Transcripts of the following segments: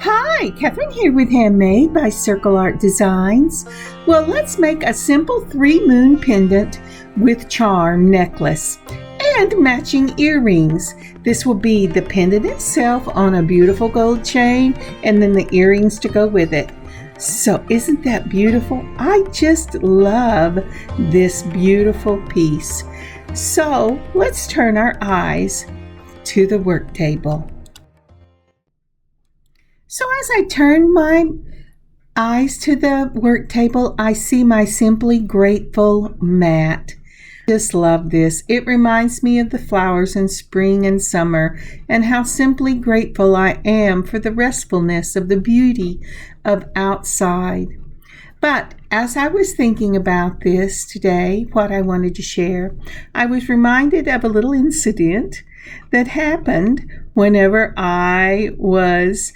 Hi, Kathryn here with Handmade by circleartdesigns. Well, let's make a simple 3-moon pendant with charm necklace and matching earrings. This will be the pendant itself on a beautiful gold chain and then the earrings to go with it. So isn't that beautiful? I just love this beautiful piece. So let's turn our eyes to the work table. So as I turn my eyes to the work table, I see my Simply Grateful mat. Just love this. It reminds me of the flowers in spring and summer and how simply grateful I am for the restfulness of the beauty of outside. But as I was thinking about this today, what I wanted to share, I was reminded of a little incident that happened whenever I was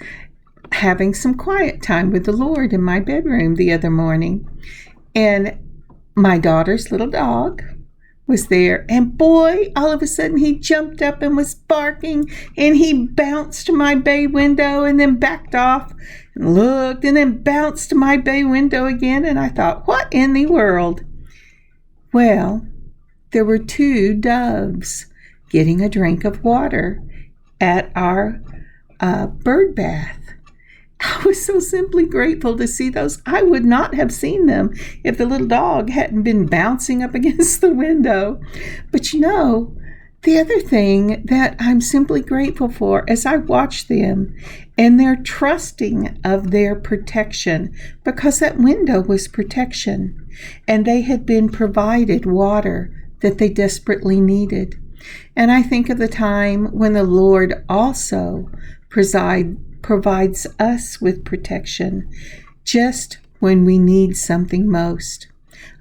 having some quiet time with the Lord in my bedroom the other morning. And my daughter's little dog was there, and boy, all of a sudden he jumped up and was barking, and he bounced to my bay window and then backed off and looked and then bounced to my bay window again. And I thought, what in the world? Well, there were 2 doves getting a drink of water at our bird bath. I was so simply grateful to see those. I would not have seen them if the little dog hadn't been bouncing up against the window. But you know, the other thing that I'm simply grateful for as I watch them and they're trusting of their protection, because that window was protection and they had been provided water that they desperately needed. And I think of the time when the Lord also provides us with protection just when we need something most.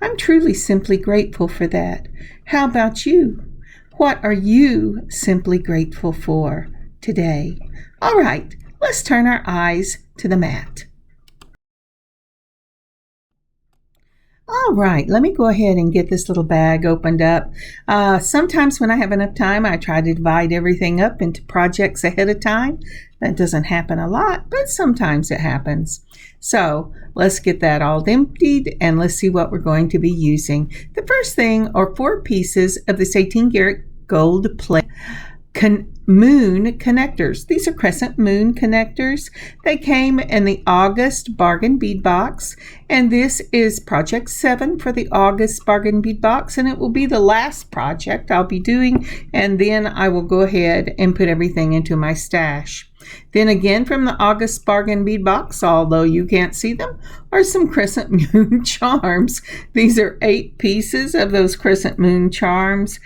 I'm truly simply grateful for that. How about you? What are you simply grateful for today? All right, let's turn our eyes to the mat. All right, let me go ahead and get this little bag opened up. Sometimes when I have enough time, I try to divide everything up into projects ahead of time. That doesn't happen a lot, but sometimes it happens. So let's get that all emptied and let's see what we're going to be using. The first thing are 4 pieces of this 18-karat gold plate moon connectors. These are Crescent Moon connectors. They came in the August bargain bead box, and this is project 7 for the August bargain bead box, and it will be the last project I'll be doing, and then I will go ahead and put everything into my stash. Then again from the August bargain bead box, although you can't see them, are some Crescent Moon charms. These are 8 pieces of those Crescent Moon charms,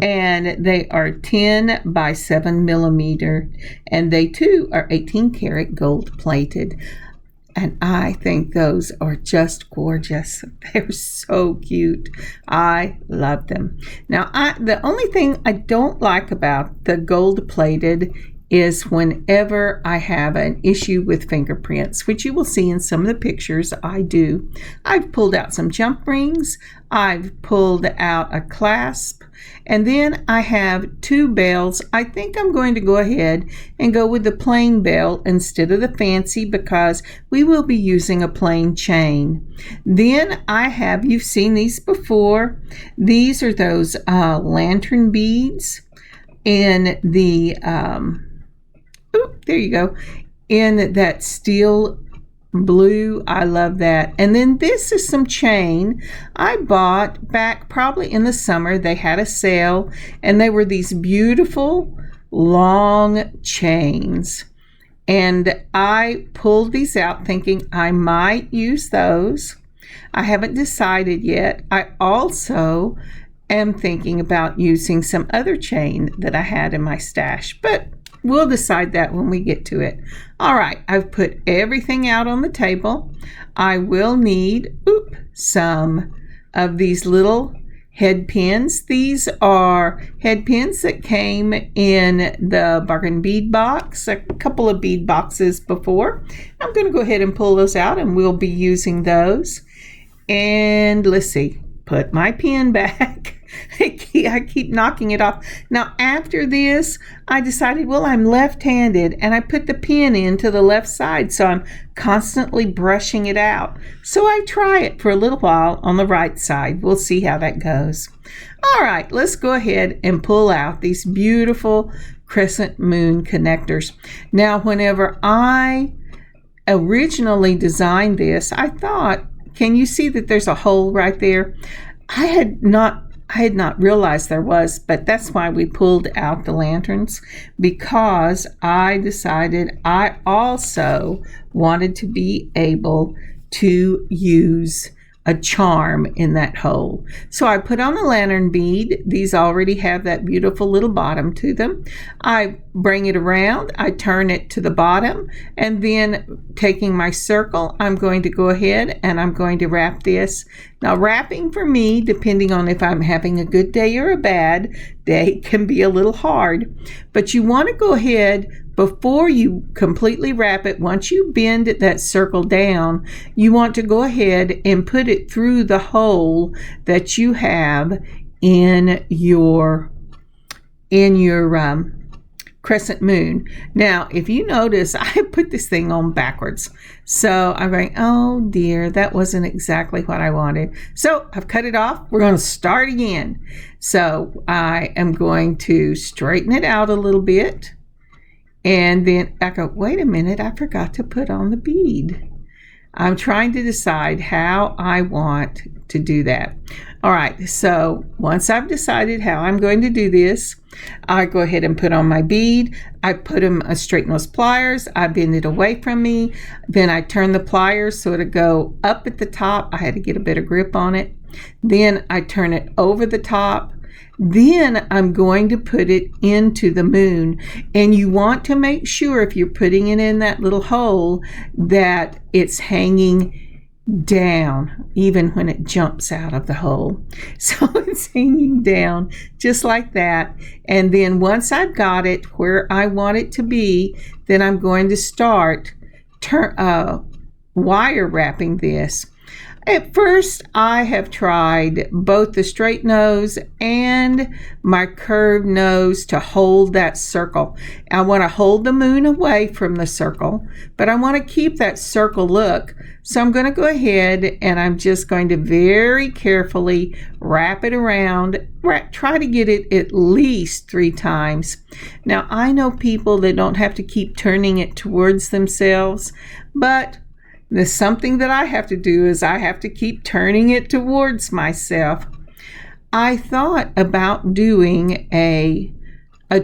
and they are 10 by 7 millimeter, and they too are 18 karat gold plated. And I think those are just gorgeous. They're so cute. I love them. Now, the only thing I don't like about the gold plated is whenever I have an issue with fingerprints, which you will see in some of the pictures I do. I've pulled out some jump rings, I've pulled out a clasp, and then I have 2 bells. I think I'm going to go ahead and go with the plain bell instead of the fancy because we will be using a plain chain. Then I have, you've seen these before, these are those lantern beads in the there you go, in that steel blue. I love that. And then this is some chain I bought back probably in the summer. They had a sale and they were these beautiful long chains, and I pulled these out thinking I might use those. I haven't decided yet. I also am thinking about using some other chain that I had in my stash, but we'll decide that when we get to it. All right, I've put everything out on the table. I will need some of these little head pins. These are head pins that came in the bargain bead box, a couple of bead boxes before. I'm going to go ahead and pull those out and we'll be using those. And let's see, put my pin back. It I keep knocking it off. Now after this, I decided, well, I'm left-handed, and I put the pen into the left side, so I'm constantly brushing it out. So I try it for a little while on the right side. We'll see how that goes. All right, let's go ahead and pull out these beautiful Crescent Moon connectors. Now, whenever I originally designed this, I thought, can you see that there's a hole right there? I had not realized there was, but that's why we pulled out the lanterns, because I decided I also wanted to be able to use a charm in that hole. So I put on a lantern bead. These already have that beautiful little bottom to them. I bring it around, I turn it to the bottom, and then taking my circle, I'm going to go ahead and I'm going to wrap this. Now, wrapping for me, depending on if I'm having a good day or a bad day, can be a little hard, but you want to go ahead before you completely wrap it. Once you bend that circle down, you want to go ahead and put it through the hole that you have in your Crescent Moon. Now, if you notice, I put this thing on backwards. So I'm going, oh dear, that wasn't exactly what I wanted. So I've cut it off. We're going to start again. So I am going to straighten it out a little bit. And then I go, wait a minute, I forgot to put on the bead. I'm trying to decide how I want to do that. All right, so once I've decided how I'm going to do this, I go ahead and put on my bead. I put them straighten those pliers. I bend it away from me. Then I turn the pliers so it'll go up at the top. I had to get a better grip on it. Then I turn it over the top. Then I'm going to put it into the moon, and you want to make sure if you're putting it in that little hole that it's hanging down even when it jumps out of the hole. So it's hanging down just like that. And then once I've got it where I want it to be, then I'm going to start wire wrapping this. At first, I have tried both the straight nose and my curved nose to hold that circle. I want to hold the moon away from the circle, but I want to keep that circle look. So I'm going to go ahead and I'm just going to very carefully wrap it around. Try to get it at least 3 times. Now, I know people that don't have to keep turning it towards themselves, but there's something that I have to do is I have to keep turning it towards myself. I thought about doing a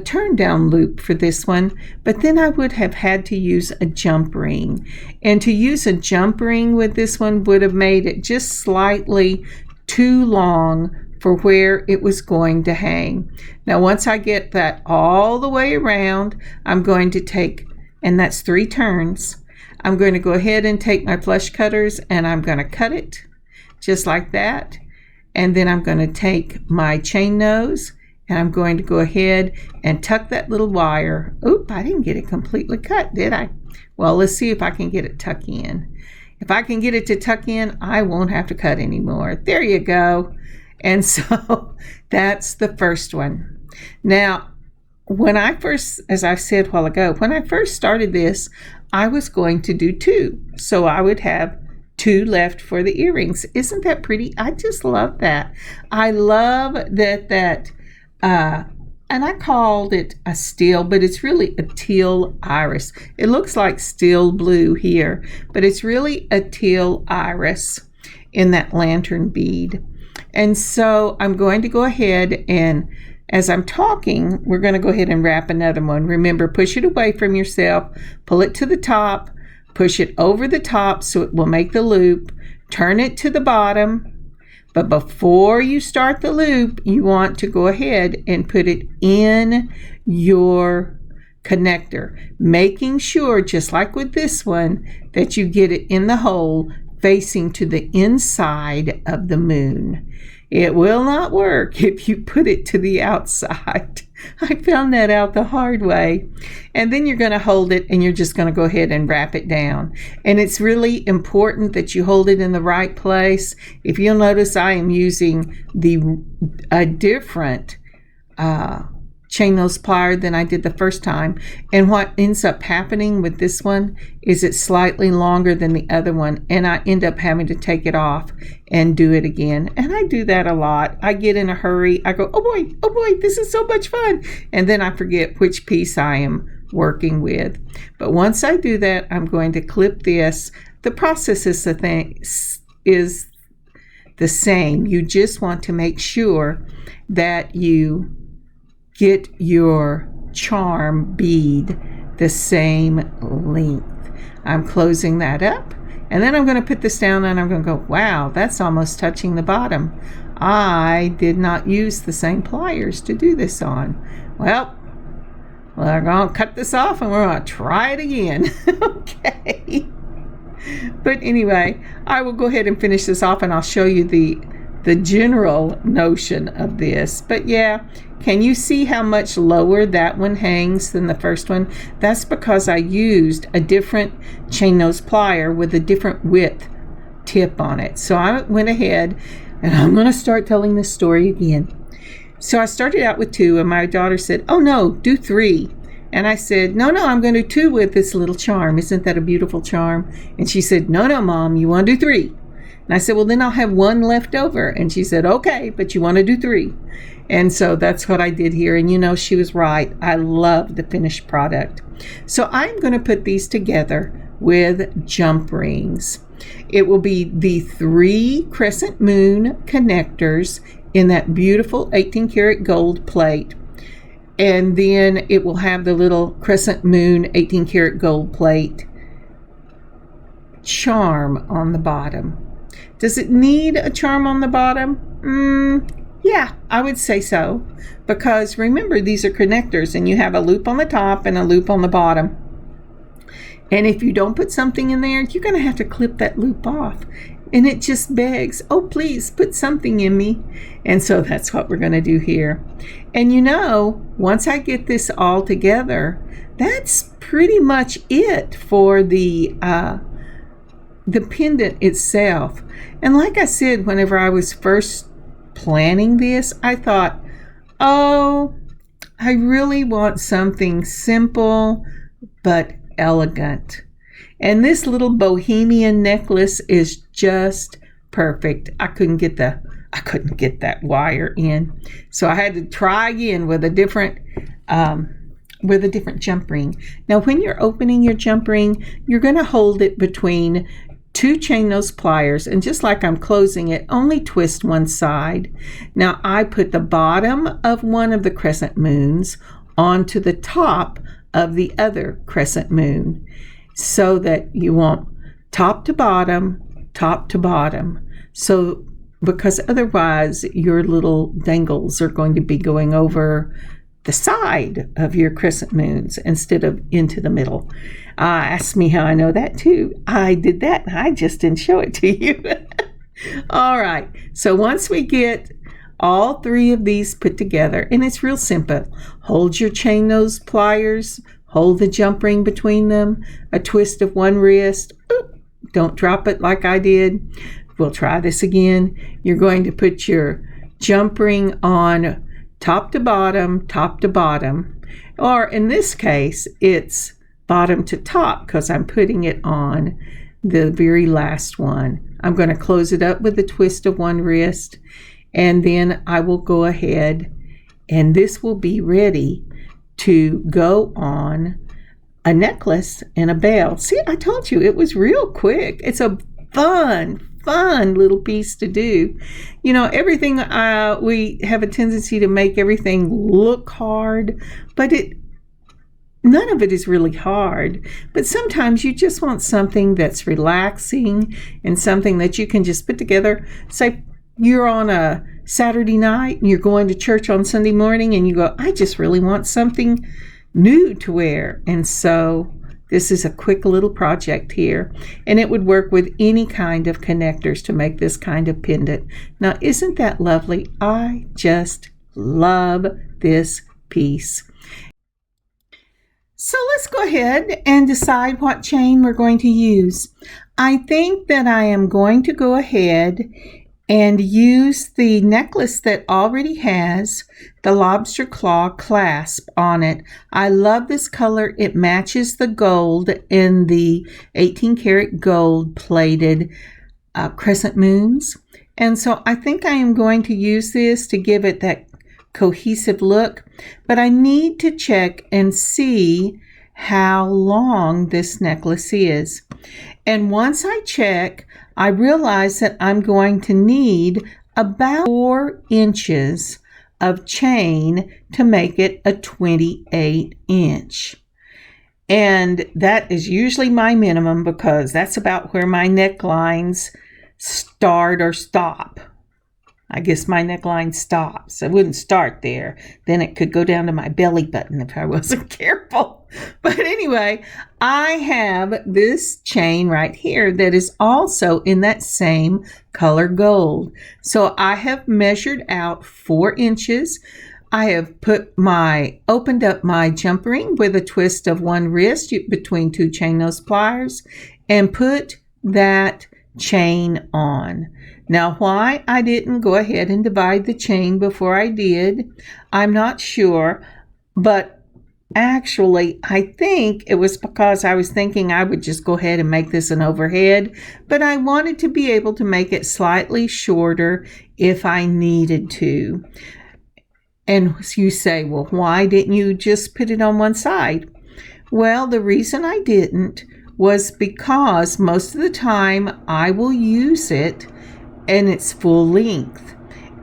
turn down loop for this one, but then I would have had to use a jump ring. And to use a jump ring with this one would have made it just slightly too long for where it was going to hang. Now, once I get that all the way around, I'm going to take, and that's 3 turns, I'm going to go ahead and take my flush cutters and I'm going to cut it just like that. And then I'm going to take my chain nose and I'm going to go ahead and tuck that little wire. Oop, I didn't get it completely cut, did I? Well, let's see if I can get it tucked in. If I can get it to tuck in, I won't have to cut anymore. There you go. And so that's the first one. Now, when I first, as I said a while ago, when I first started this, I was going to do 2. So I would have 2 left for the earrings. Isn't that pretty? I just love that. I love that, and I called it a steel, but it's really a teal iris. It looks like steel blue here, but it's really a teal iris in that lantern bead. And so I'm going to go ahead and, as I'm talking, we're going to go ahead and wrap another one. Remember, push it away from yourself, pull it to the top, push it over the top so it will make the loop, turn it to the bottom. But before you start the loop, you want to go ahead and put it in your connector, making sure, just like with this one, that you get it in the hole facing to the inside of the moon. It will not work if you put it to the outside. I found that out the hard way. And then you're going to hold it and you're just going to go ahead and wrap it down. And it's really important that you hold it in the right place. If you'll notice, I am using a different chain nose plier than I did the first time. And what ends up happening with this one is it's slightly longer than the other one, and I end up having to take it off and do it again. And I do that a lot. I get in a hurry. I go, oh boy, this is so much fun. And then I forget which piece I am working with. But once I do that, I'm going to clip this. The process is the same. You just want to make sure that you get your charm bead the same length. I'm closing that up, and then I'm going to put this down and I'm going to go, wow, that's almost touching the bottom. I did not use the same pliers to do this on. Well, we're going to cut this off and we're going to try it again. Okay. But anyway, I will go ahead and finish this off and I'll show you the general notion of this. But yeah, can you see how much lower that one hangs than the first one? That's because I used a different chain nose plier with a different width tip on it. So I went ahead and I'm going to start telling this story again. So I started out with 2 and my daughter said, oh no, do 3. And I said, no, I'm going to do 2 with this little charm. Isn't that a beautiful charm? And she said, no, Mom, you want to do 3. And I said, well, then I'll have 1 left over. And she said, okay, but you want to do 3. And so that's what I did here. And she was right. I love the finished product. So I'm going to put these together with jump rings. It will be the 3 Crescent Moon connectors in that beautiful 18 karat gold plate. And then it will have the little Crescent Moon 18 karat gold plate charm on the bottom. Does it need a charm on the bottom? Yeah, I would say so. Because remember, these are connectors and you have a loop on the top and a loop on the bottom. And if you don't put something in there, you're going to have to clip that loop off. And it just begs, oh, please put something in me. And so that's what we're going to do here. And once I get this all together, that's pretty much it for the pendant itself. And like I said, whenever I was first planning this, I thought, oh, I really want something simple but elegant. And this little bohemian necklace is just perfect. I couldn't get that wire in, so I had to try again with a different jump ring. Now, when you're opening your jump ring, you're going to hold it between 2 chain nose pliers, and just like I'm closing it, only twist one side. Now, I put the bottom of one of the crescent moons onto the top of the other crescent moon, so that you want top to bottom. So, because otherwise your little dangles are going to be going over the side of your crescent moons instead of into the middle. Ask me how I know that too. I did that and I just didn't show it to you. All right. So once we get all 3 of these put together, and it's real simple. Hold your chain nose pliers, hold the jump ring between them, a twist of one wrist. Oop, don't drop it like I did. We'll try this again. You're going to put your jump ring on top to bottom, or in this case, it's bottom to top because I'm putting it on the very last one. I'm going to close it up with a twist of one wrist, and then I will go ahead, and this will be ready to go on a necklace and a bell. See, I told you it was real quick. It's a fun little piece to do. Everything, we have a tendency to make everything look hard, but none of it is really hard. But sometimes you just want something that's relaxing and something that you can just put together. Say you're on a Saturday night and you're going to church on Sunday morning and you go, I just really want something new to wear. And so this is a quick little project here, and it would work with any kind of connectors to make this kind of pendant. Now, isn't that lovely? I just love this piece. So let's go ahead and decide what chain we're going to use. I think that I am going to go ahead and use the necklace that already has the lobster claw clasp on it. I love this color. It matches the gold in the 18 karat gold plated crescent moons. And so I think I am going to use this to give it that cohesive look, but I need to check and see how long this necklace is. And once I check, I realize that I'm going to need about 4 inches of chain to make it a 28 inch. And that is usually my minimum because that's about where my necklines start or stop. I guess my neckline stops. It wouldn't start there. Then it could go down to my belly button if I wasn't careful. But anyway, I have this chain right here that is also in that same color gold. So I have measured out 4 inches. I have opened up my jump ring with a twist of 1 wrist between 2 chain nose pliers and put that chain on. Now, why I didn't go ahead and divide the chain before I did, I'm not sure, but actually, I think it was because I was thinking I would just go ahead and make this an overhead, but I wanted to be able to make it slightly shorter if I needed to. And you say, well, why didn't you just put it on one side? Well, the reason I didn't was because most of the time I will use it and it's full length.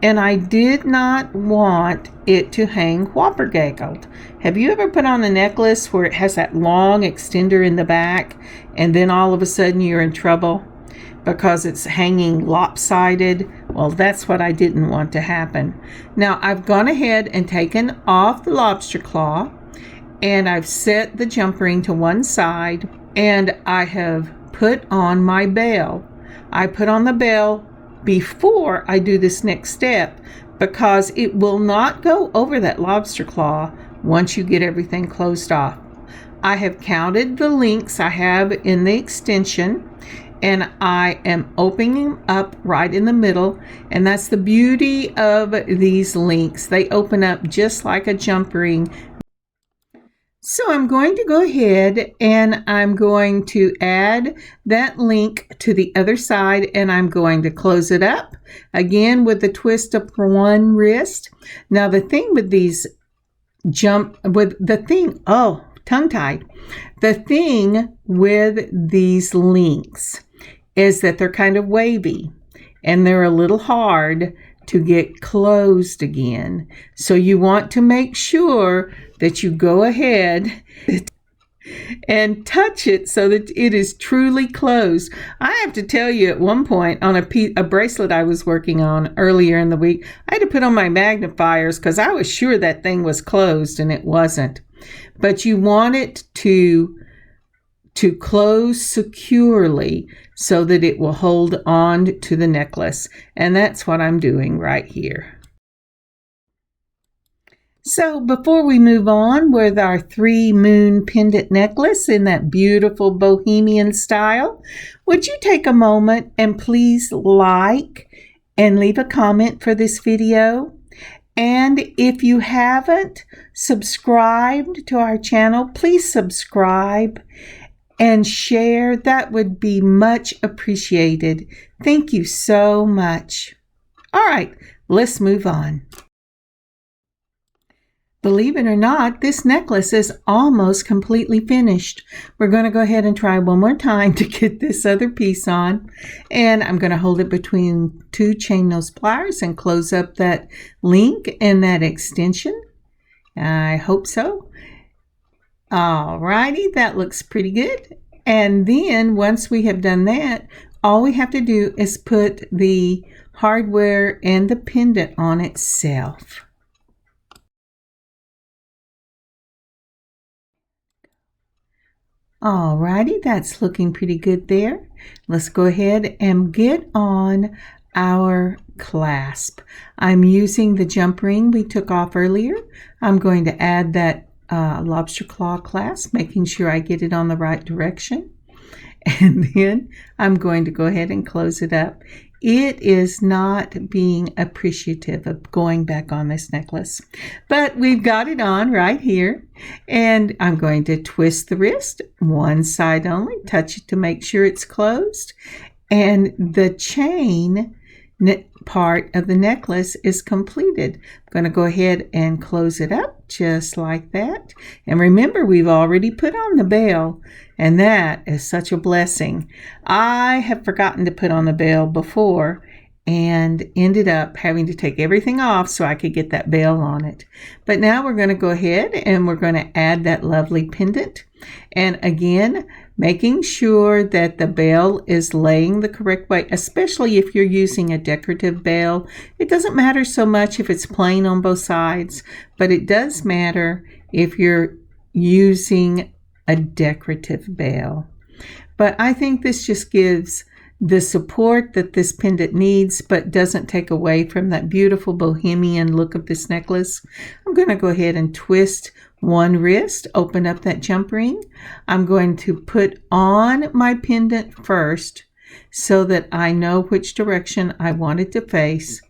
And I did not want it to hang whopper gaggled. Have you ever put on a necklace where it has that long extender in the back and then all of a sudden you're in trouble because it's hanging lopsided? Well, that's what I didn't want to happen. Now I've gone ahead and taken off the lobster claw and I've set the jump ring to one side and I have put on my bell. I put on the bell before I do this next step because it will not go over that lobster claw once you get everything closed off. I have counted the links I have in the extension and I am opening them up right in the middle, and that's the beauty of these links. They open up just like a jump ring. So I'm going to go ahead and I'm going to add that link to the other side and I'm going to close it up again with the twist of 1 wrist. Now the thing with these tongue-tied. The thing with these links is that they're kind of wavy and they're a little hard to get closed again. So you want to make sure that you go ahead and touch it so that it is truly closed. I have to tell you, at one point on a bracelet I was working on earlier in the week, I had to put on my magnifiers because I was sure that thing was closed and it wasn't. But you want it to close securely so that it will hold on to the necklace. And that's what I'm doing right here. So before we move on with our 3 moon pendant necklace in that beautiful bohemian style, would you take a moment and please like and leave a comment for this video? And if you haven't subscribed to our channel, please subscribe and share. That would be much appreciated. Thank you so much. All right, let's move on. Believe it or not, this necklace is almost completely finished. We're going to go ahead and try one more time to get this other piece on. And I'm going to hold it between 2 chain nose pliers and close up that link and that extension. I hope so. Alrighty, that looks pretty good. And then once we have done that, all we have to do is put the hardware and the pendant on itself. Alrighty, that's looking pretty good there. Let's go ahead and get on our clasp. I'm using the jump ring we took off earlier. I'm going to add that lobster claw clasp, making sure I get it on the right direction. And then I'm going to go ahead and close it up. It is not being appreciative of going back on this necklace, but we've got it on right here. And I'm going to twist the wrist, one side only, touch it to make sure it's closed. And the chain part of the necklace is completed. I'm going to go ahead and close it up just like that. And remember, we've already put on the bell, and that is such a blessing. I have forgotten to put on the bell before and ended up having to take everything off so I could get that bell on it. But now we're going to go ahead and we're going to add that lovely pendant. And again, making sure that the bell is laying the correct way, especially if you're using a decorative bell. It doesn't matter so much if it's plain on both sides, but it does matter if you're using a decorative bell. But I think this just gives the support that this pendant needs, but doesn't take away from that beautiful bohemian look of this necklace. I'm going to go ahead and twist one wrist, open up that jump ring. I'm going to put on my pendant first so that I know which direction I want it to face.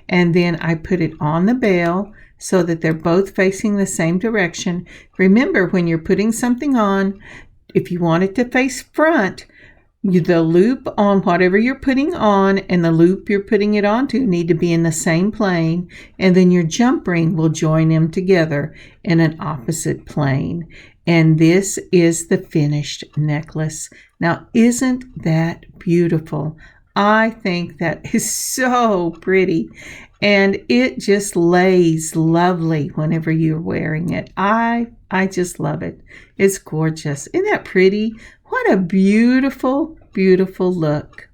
And then I put it on the bell so that they're both facing the same direction. Remember, when you're putting something on, if you want it to face front, the loop on whatever you're putting on and the loop you're putting it onto need to be in the same plane, and then your jump ring will join them together in an opposite plane. And this is the finished necklace. Now, isn't that beautiful? I think that is so pretty, and it just lays lovely whenever you're wearing it. I just love it. It's gorgeous. Isn't that pretty? What a beautiful, beautiful look.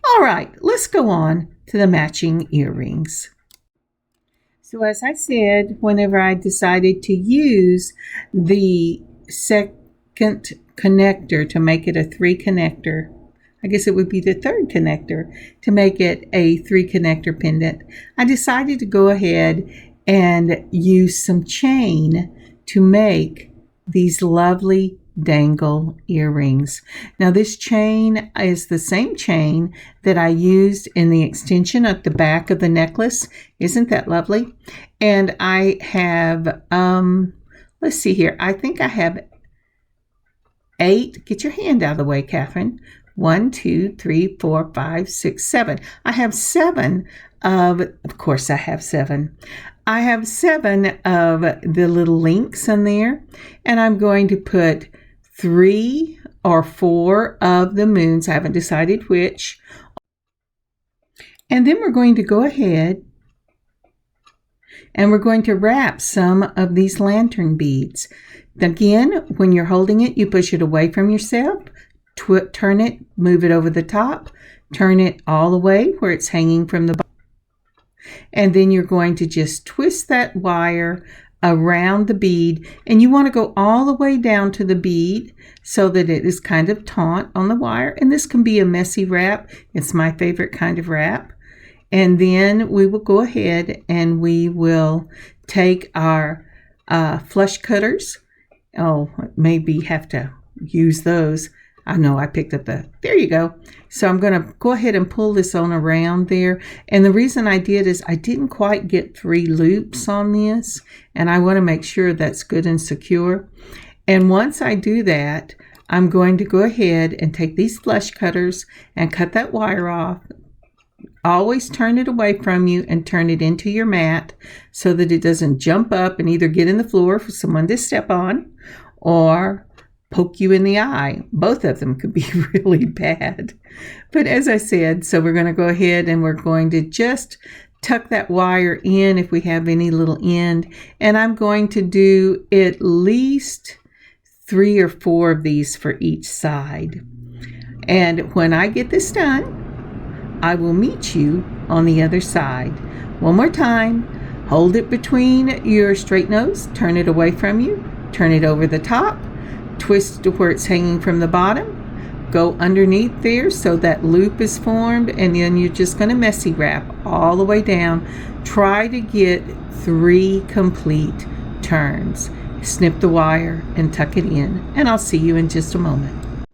All right, let's go on to the matching earrings. So as I said, whenever I decided to use the second connector to make it a 3 connector, I guess it would be the third connector to make it a 3 connector pendant, I decided to go ahead and use some chain to make these lovely dangle earrings. Now this chain is the same chain that I used in the extension at the back of the necklace. Isn't that lovely? And I have, let's see here. I think I have 8. Get your hand out of the way, Kathryn. 1, 2, 3, 4, 5, 6, 7. I have 7 of course I have 7. I have 7 of the little links in there, and I'm going to put 3 or 4 of the moons. I haven't decided which. And then we're going to go ahead and we're going to wrap some of these lantern beads. Again, when you're holding it, you push it away from yourself, turn it, move it over the top, turn it all the way where it's hanging from the bottom. And then you're going to just twist that wire around the bead, and you want to go all the way down to the bead so that it is kind of taut on the wire. And this can be a messy wrap. It's my favorite kind of wrap. And then we will go ahead and we will take our flush cutters. Oh, maybe have to use those. I know I picked up there you go. So I'm going to go ahead and pull this on around there. And the reason I did is I didn't quite get 3 loops on this, and I want to make sure that's good and secure. And once I do that, I'm going to go ahead and take these flush cutters and cut that wire off. Always turn it away from you and turn it into your mat so that it doesn't jump up and either get in the floor for someone to step on or poke you in the eye. Both of them could be really bad. But as I said, so we're going to go ahead and we're going to just tuck that wire in if we have any little end. And I'm going to do at least 3 or 4 of these for each side. And when I get this done, I will meet you on the other side. One more time, hold it between your straight nose, turn it away from you, turn it over the top, twist to where it's hanging from the bottom, go underneath there so that loop is formed, and then you're just going to messy wrap all the way down. Try to get 3 complete turns. Snip the wire and tuck it in, and I'll see you in just a moment.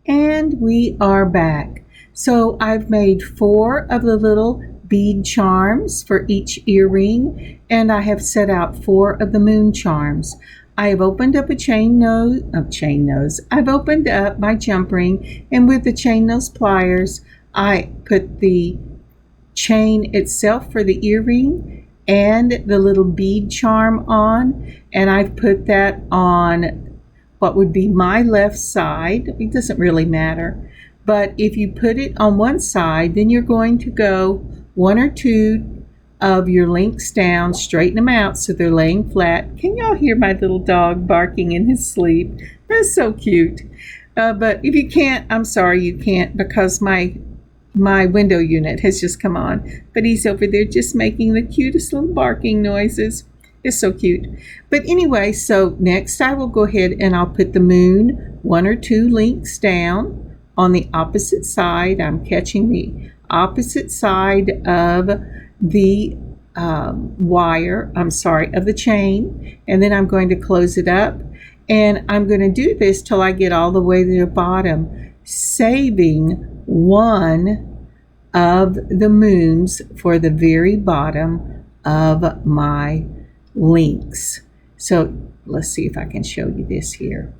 And we are back. So I've made 4 of the little bead charms for each earring, and I have set out 4 of the moon charms. I have opened up a chain nose. I've opened up my jump ring, and with the chain nose pliers, I put the chain itself for the earring and the little bead charm on, and I've put that on what would be my left side. It doesn't really matter, but if you put it on one side, then you're going to go 1 or 2 of your links down, straighten them out so they're laying flat. Can y'all hear my little dog barking in his sleep? That's so cute. But if you can't, I'm sorry you can't, because my window unit has just come on. But he's over there just making the cutest little barking noises. It's so cute. But anyway, so next I will go ahead and I'll put the moon 1 or 2 links down on the opposite side. I'm catching the opposite side of the of the chain, and then I'm going to close it up, and I'm going to do this till I get all the way to the bottom, saving 1 of the moons for the very bottom of my links. So let's see if I can show you this here.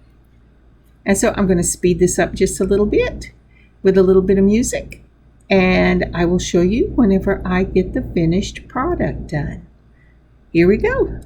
And so I'm going to speed this up just a little bit with a little bit of music, and I will show you whenever I get the finished product done. Here we go.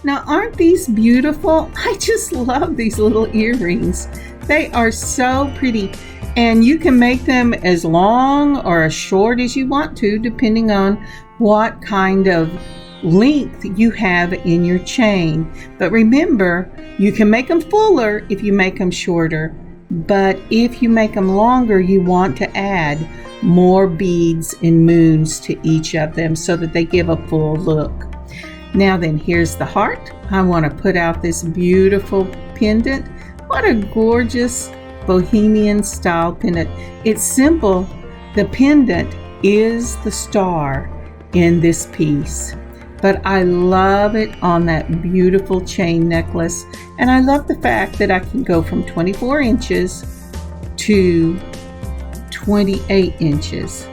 Now, aren't these beautiful? I just love these little earrings. They are so pretty, and you can make them as long or as short as you want to, depending on what kind of length you have in your chain. But remember, you can make them fuller if you make them shorter, but if you make them longer, you want to add more beads and moons to each of them so that they give a full look. Now then, here's the heart. I want to put out this beautiful pendant. What a gorgeous bohemian style pendant. It's simple. The pendant is the star in this piece, but I love it on that beautiful chain necklace, and I love the fact that I can go from 24 inches to 28 inches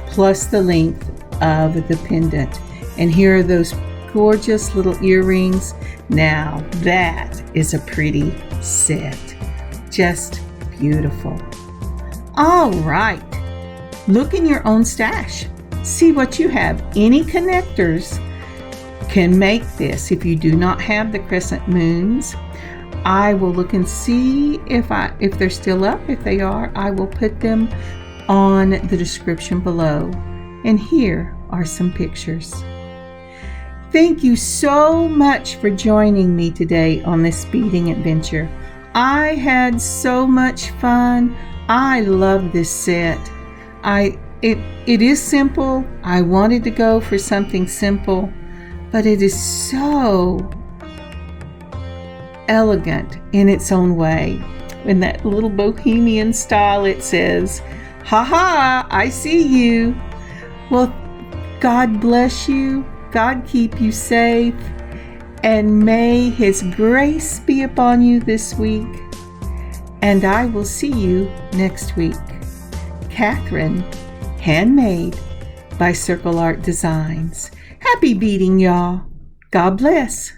plus the length of the pendant. And here are those gorgeous little earrings. Now that is a pretty set. Just beautiful. All right, look in your own stash. See what you have. Any connectors can make this. If you do not have the crescent moons, I will look and see if they're still up. If they are, I will put them on the description below. And here are some pictures. Thank you so much for joining me today on this beading adventure. I had so much fun. I love this set. It is simple. I wanted to go for something simple, but it is so elegant in its own way. In that little bohemian style, it says, "Ha ha, I see you." Well, God bless you. God keep you safe. And may His grace be upon you this week. And I will see you next week. Kathryn, Handmade by Circle Art Designs. Happy beading, y'all. God bless.